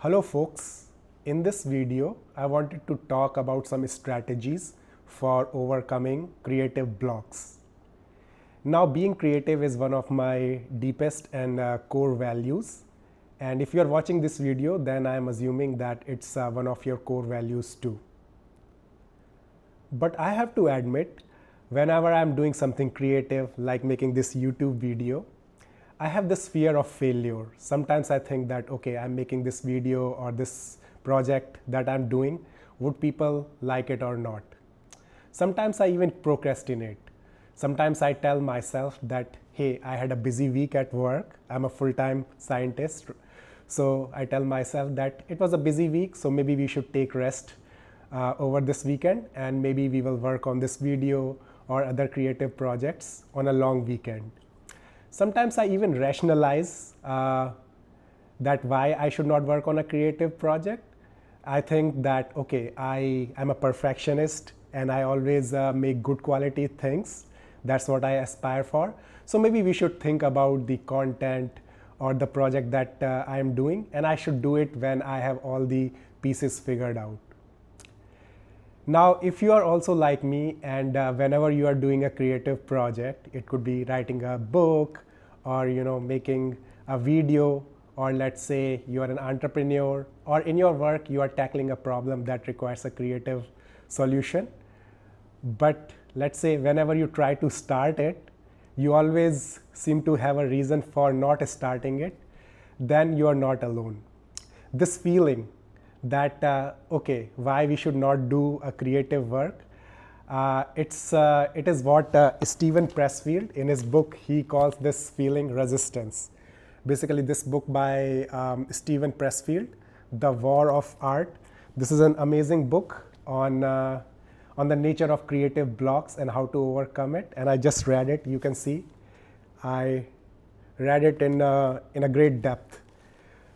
Hello folks, in this video I wanted to talk about some strategies for overcoming creative blocks. Now being creative is one of my deepest and core values, and if you are watching this video then I am assuming that it's one of your core values too. But I have to admit, whenever I'm doing something creative like making this YouTube video, I have this fear of failure. Sometimes I think that, okay, I'm making this video or this project that I'm doing, would people like it or not? Sometimes I even procrastinate. Sometimes I tell myself that, hey, I had a busy week at work. I'm a full-time scientist. So I tell myself that it was a busy week, so maybe we should take rest over this weekend, and maybe we will work on this video or other creative projects on a long weekend. Sometimes I even rationalize that why I should not work on a creative project. I think that, okay, I am a perfectionist and I always make good quality things. That's what I aspire for. So maybe we should think about the content or the project that I am doing, and I should do it when I have all the pieces figured out. Now, if you are also like me, and whenever you are doing a creative project, it could be writing a book or making a video, or let's say you are an entrepreneur, or in your work you are tackling a problem that requires a creative solution. But let's say whenever you try to start it, you always seem to have a reason for not starting it, then you are not alone. This feeling that okay, why we should not do a creative work, it is what Steven Pressfield, in his book, he calls this feeling resistance. Basically, this book by Steven Pressfield, The War of Art, this is an amazing book on the nature of creative blocks and how to overcome it, and I just read it. You can see I read it in a great depth.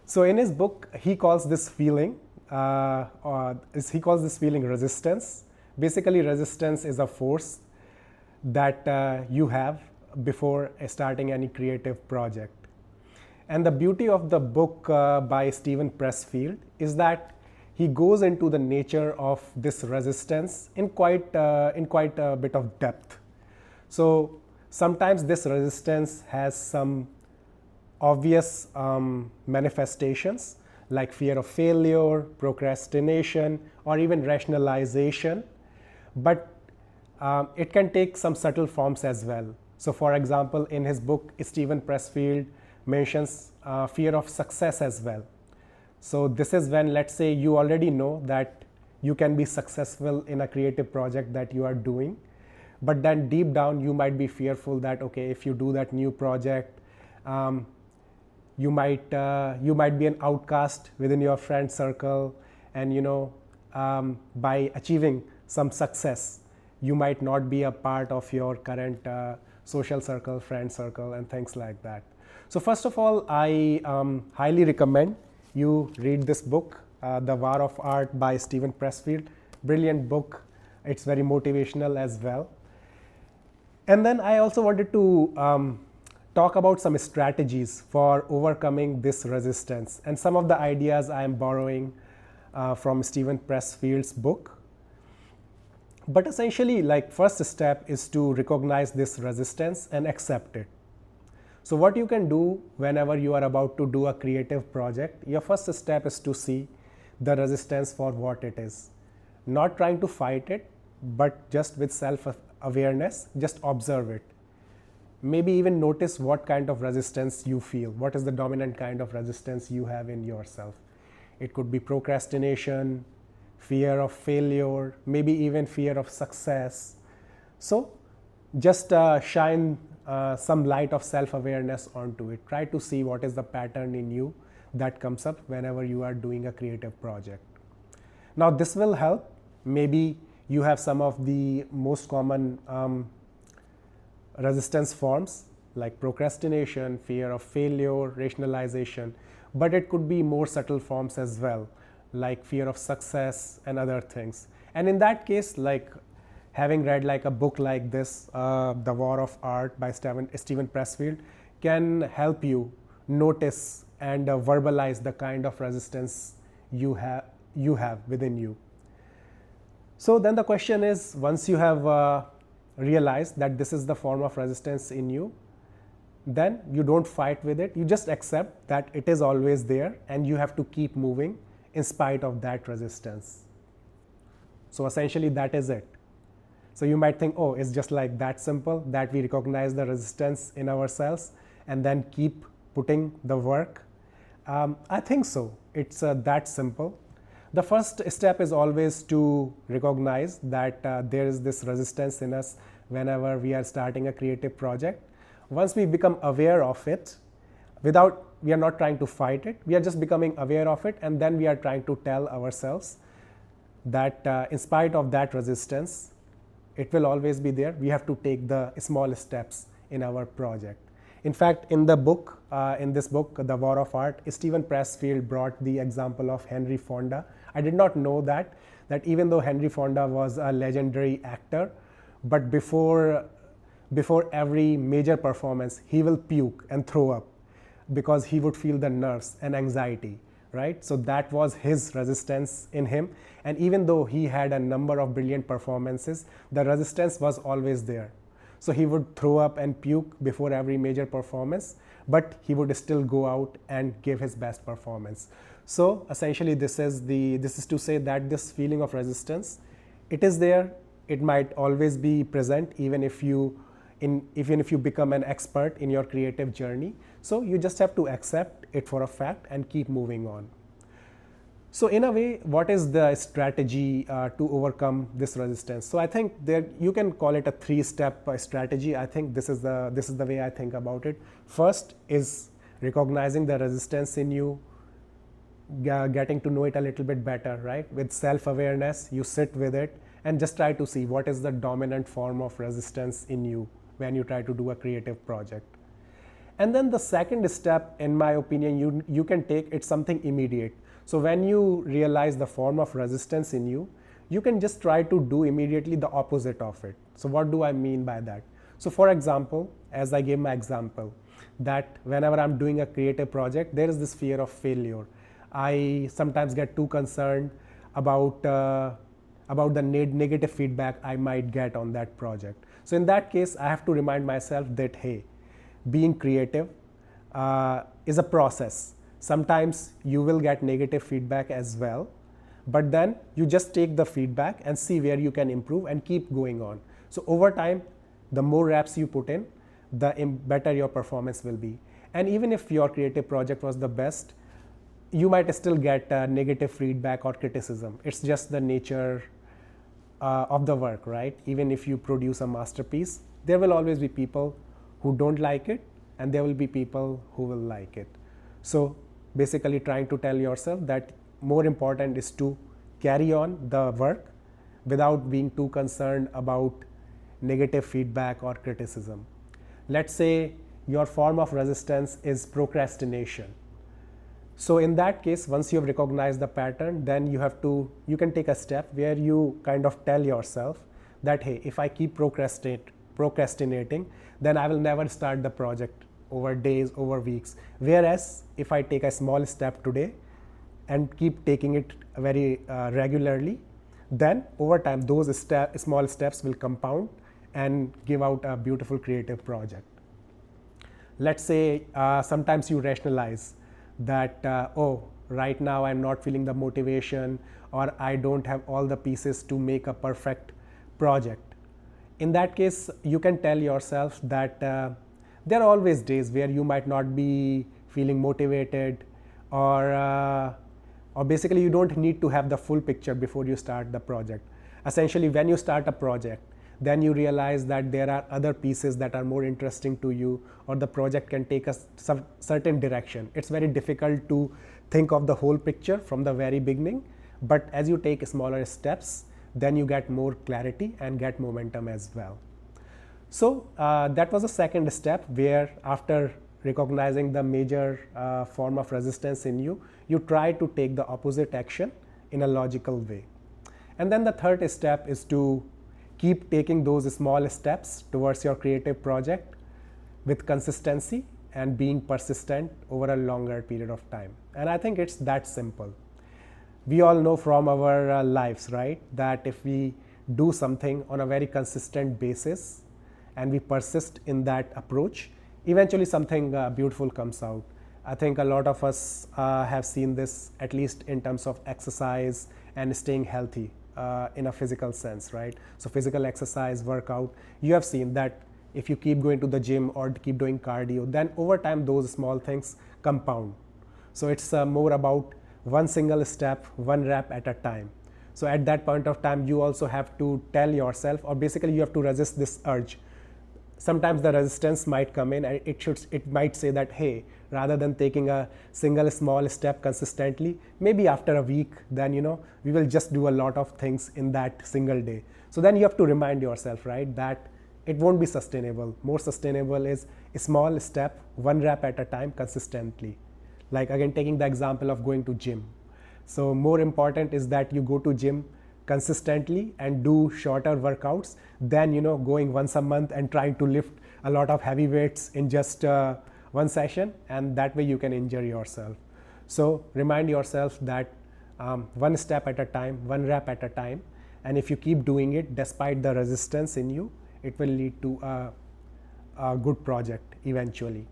So in his book, he calls this feeling resistance. Basically, resistance is a force that you have before starting any creative project. And the beauty of the book by Steven Pressfield is that he goes into the nature of this resistance in quite a bit of depth. So sometimes this resistance has some obvious manifestations, like fear of failure, procrastination, or even rationalization. But it can take some subtle forms as well. So for example, in his book, Steven Pressfield mentions fear of success as well. So this is when, let's say, you already know that you can be successful in a creative project that you are doing, but then deep down you might be fearful that, okay, if you do that new project, you might be an outcast within your friend circle, and by achieving some success, you might not be a part of your current social circle, friend circle, and things like that. So first of all, I highly recommend you read this book, The War of Art by Steven Pressfield. Brilliant book. It's very motivational as well. And then I also wanted to talk about some strategies for overcoming this resistance, and some of the ideas I am borrowing from Steven Pressfield's book. But essentially, like, first step is to recognize this resistance and accept it. So what you can do whenever you are about to do a creative project, your first step is to see the resistance for what it is. Not trying to fight it, but just with self-awareness, just observe it. Maybe even notice what kind of resistance you feel. What is the dominant kind of resistance you have in yourself? It could be procrastination, fear of failure, maybe even fear of success. So just shine some light of self-awareness onto it. Try to see what is the pattern in you that comes up whenever you are doing a creative project. Now this will help. Maybe you have some of the most common resistance forms, like procrastination, fear of failure, rationalization, but it could be more subtle forms as well, like fear of success and other things. And in that case, like, having read like a book like this, The War of Art by Steven Pressfield, can help you notice and verbalize the kind of resistance you have within you. So then the question is, once you have realized that this is the form of resistance in you, then you don't fight with it. You just accept that it is always there and you have to keep moving in spite of that resistance. So essentially that is it. So you might think, oh, it's just like that simple, that we recognize the resistance in ourselves and then keep putting the work. I think so. It's that simple. The first step is always to recognize that there is this resistance in us whenever we are starting a creative project. Once we become aware of it, we are not trying to fight it, we are just becoming aware of it, and then we are trying to tell ourselves that in spite of that resistance, it will always be there. We have to take the small steps in our project. In fact, in this book, The War of Art, Steven Pressfield brought the example of Henry Fonda. I did not know that even though Henry Fonda was a legendary actor, but before every major performance, he will puke and throw up because he would feel the nerves and anxiety, right? So that was his resistance in him. And even though he had a number of brilliant performances, the resistance was always there. So he would throw up and puke before every major performance, but he would still go out and give his best performance. So essentially this is to say that this feeling of resistance, it is there. It might always be present even if you become an expert in your creative journey. So you just have to accept it for a fact and keep moving on. So in a way, what is the strategy to overcome this resistance? So I think you can call it a 3-step strategy. I think this is the way I think about it. First is recognizing the resistance in you, getting to know it a little bit better, right? With self-awareness, you sit with it and just try to see what is the dominant form of resistance in you when you try to do a creative project. And then the second step, in my opinion, you can take, it's something immediate. So when you realize the form of resistance in you, you can just try to do immediately the opposite of it. So what do I mean by that? So for example, as I gave my example, that whenever I'm doing a creative project, there is this fear of failure. I sometimes get too concerned about the negative feedback I might get on that project. So in that case, I have to remind myself that, hey, being creative is a process. Sometimes you will get negative feedback as well, but then you just take the feedback and see where you can improve and keep going on. So over time, the more reps you put in, the better your performance will be. And even if your creative project was the best, you might still get negative feedback or criticism. It's just the nature of the work, right? Even if you produce a masterpiece, there will always be people who don't like it, and there will be people who will like it. So basically trying to tell yourself that more important is to carry on the work without being too concerned about negative feedback or criticism. Let's say your form of resistance is procrastination. So in that case, once you have recognized the pattern, then you can take a step where you kind of tell yourself that, hey, if I keep procrastinating, then I will never start the project over days, over weeks. Whereas if I take a small step today and keep taking it very regularly, then over time those small steps will compound and give out a beautiful creative project. Let's say sometimes you rationalize that, oh, right now I'm not feeling the motivation, or I don't have all the pieces to make a perfect project. In that case, you can tell yourself that there are always days where you might not be feeling motivated, or basically you don't need to have the full picture before you start the project. Essentially, when you start a project, then you realize that there are other pieces that are more interesting to you, or the project can take a certain direction. It's very difficult to think of the whole picture from the very beginning, but as you take smaller steps, then you get more clarity and get momentum as well. So that was the second step, where after recognizing the major form of resistance in you, you try to take the opposite action in a logical way. And then the third step is to keep taking those small steps towards your creative project with consistency, and being persistent over a longer period of time. And I think it's that simple. We all know from our lives, right, that if we do something on a very consistent basis and we persist in that approach, eventually something beautiful comes out. I think a lot of us have seen this, at least in terms of exercise and staying healthy in a physical sense, right? So physical exercise, workout, you have seen that if you keep going to the gym or keep doing cardio, then over time those small things compound. So it's more about one single step, one rep at a time. So at that point of time, you also have to tell yourself, or basically you have to resist this urge. Sometimes the resistance might come in and it might say that, hey, rather than taking a single small step consistently, maybe after a week, then we will just do a lot of things in that single day. So then you have to remind yourself, right, that it won't be sustainable. More sustainable is a small step, one rep at a time, consistently. Like again, taking the example of going to gym. So more important is that you go to gym consistently and do shorter workouts than going once a month and trying to lift a lot of heavy weights in just one session, and that way you can injure yourself. So remind yourself that one step at a time, one rep at a time, and if you keep doing it despite the resistance in you, it will lead to a good project eventually.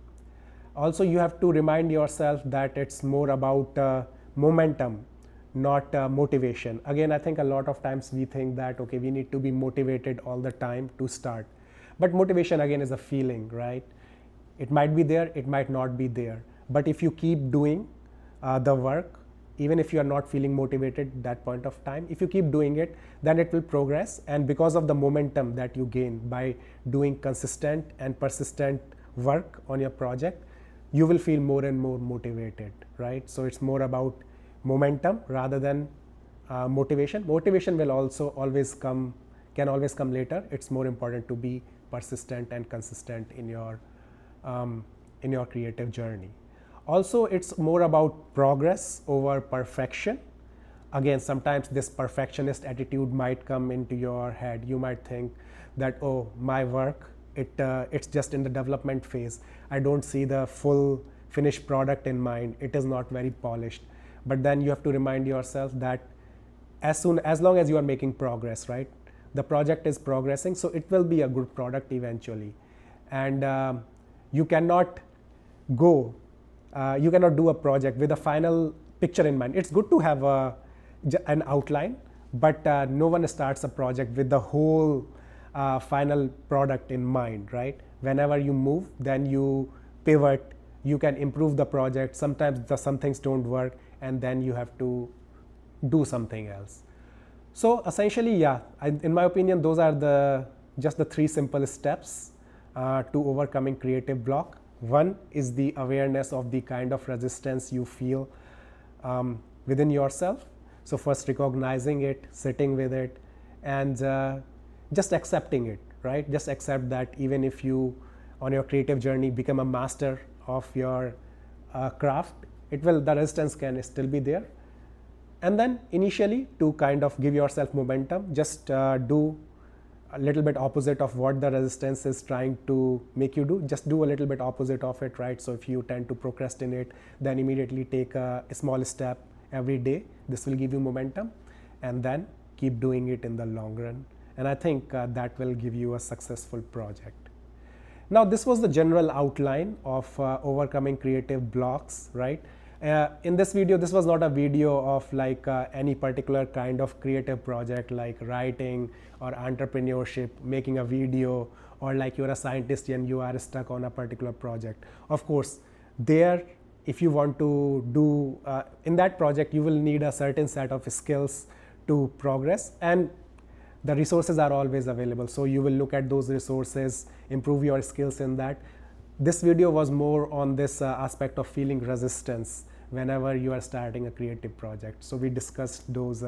Also, you have to remind yourself that it's more about momentum, not motivation. Again, I think a lot of times we think that, okay, we need to be motivated all the time to start. But motivation, again, is a feeling, right? It might be there, it might not be there. But if you keep doing the work, even if you are not feeling motivated at that point of time, if you keep doing it, then it will progress. And because of the momentum that you gain by doing consistent and persistent work on your project, you will feel more and more motivated, right? So it's more about momentum rather than motivation. Motivation will also can always come later. It's more important to be persistent and consistent in your creative journey. Also, it's more about progress over perfection. Again, sometimes this perfectionist attitude might come into your head. You might think that, oh, my work, it's just in the development phase. I don't see the full finished product in mind. It is not very polished. But then you have to remind yourself that as long as you are making progress, right? The project is progressing, so it will be a good product eventually. And you cannot do a project with a final picture in mind. It's good to have an outline, but no one starts a project with the whole final product in mind, right? Whenever you move, then you pivot, you can improve the project. Sometimes some things don't work, and then you have to do something else. So essentially, yeah, in my opinion, those are just the 3 simple steps to overcoming creative block. One is the awareness of the kind of resistance you feel within yourself. So first recognizing it, sitting with it, and just accepting it, right? Just accept that even if you, on your creative journey, become a master of your craft, the resistance can still be there. And then initially, to kind of give yourself momentum, just do a little bit opposite of what the resistance is trying to make you do. Just do a little bit opposite of it, right? So if you tend to procrastinate, then immediately take a small step every day. This will give you momentum, and then keep doing it in the long run. And I think that will give you a successful project. Now, this was the general outline of overcoming creative blocks, right? In this video, this was not a video of like any particular kind of creative project like writing or entrepreneurship, making a video, or like you're a scientist and you are stuck on a particular project. Of course, if you want to do in that project, you will need a certain set of skills to progress, and the resources are always available. So you will look at those resources, improve your skills in that. This video was more on this aspect of feeling resistance whenever you are starting a creative project. So we discussed those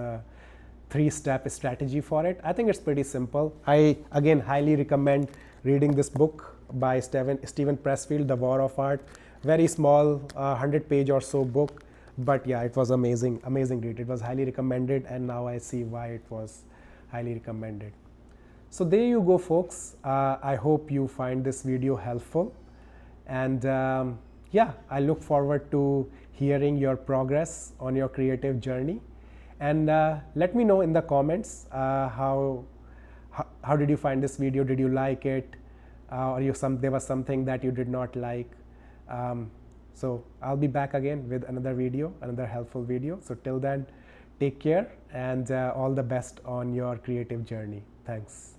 3-step strategy for it. I think it's pretty simple. I again highly recommend reading this book by Steven Pressfield, The War of Art. Very small, 100-page or so book, but yeah, it was amazing read. It was highly recommended, and now I see why it was highly recommended. So there you go, folks. I hope you find this video helpful, And yeah, I look forward to hearing your progress on your creative journey. And let me know in the comments how did you find this video? Did you like it? Or there was something that you did not like? So I'll be back again with another video, another helpful video. So till then, take care and all the best on your creative journey. Thanks.